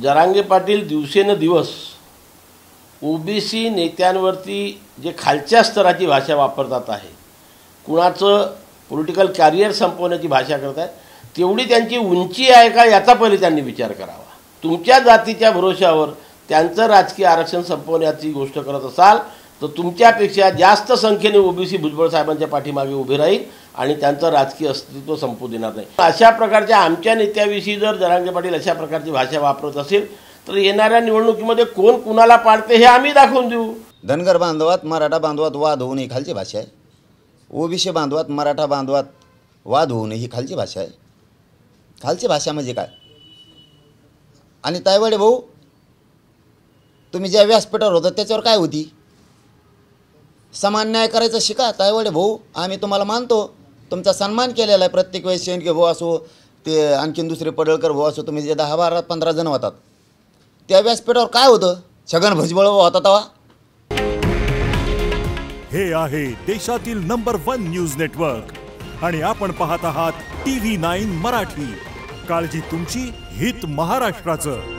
जरांगे पाटील दिवसेंदिवस ओबीसी नेत्यांवरती जे खालच्या स्तराची भाषा वापरतात आहे, कुणाचं पॉलिटिकल कॅरियर संपवण्याची भाषा करत आहेत, तेवढी त्यांची उंची आहे का याचा पहिले त्यांनी विचार करावा। तुमच्या जातीच्या भरोशावर त्यांचं राजकीय आरक्षण संपवण्याची गोष्ट करत असाल तर तुमच्यापेक्षा जास्त संख्येने ओबीसी भुजबळ साहेबांच्या पाठीमागे उभे राहील आणि त्यांचं राजकीय अस्तित्व संपू देणार नाही। अशा प्रकारच्या आमच्या नेत्याविषयी जर जरांगे पाटील अशा प्रकारची भाषा वापरत असेल तर येणाऱ्या निवडणुकीमध्ये कोण कुणाला पाडते हे आम्ही दाखवून देऊ। धनगर बांधवात मराठा बांधवात वाद होऊ नये खालची भाषा आहे। ओबीसी बांधवात मराठा बांधवात वाद होऊ नये ही खालची भाषा आहे। खालची भाषा म्हणजे काय? आणि तायवाडे भाऊ, तुम्ही ज्या व्यासपीठावर होता त्याच्यावर काय होती? समान न्याय करायचं शिका तायवाडे भाऊ। आम्ही तुम्हाला मानतो, तुमचा सन्मान केलेला आहे प्रत्येक वेळेस। शेंडके भाऊ असो, ते आणखीन दुसरे पडळकर भाऊ असो, तुम्ही जे 10, 12, 15 जण होतात त्या व्यासपीठावर काय होतं? छगन भुजबळ होता तेव्हा। हे आहे देशातील नंबर 1 न्यूज नेटवर्क आणि आपण पाहत आहात TV9 मराठी। काळजी तुमची, हित महाराष्ट्राचं।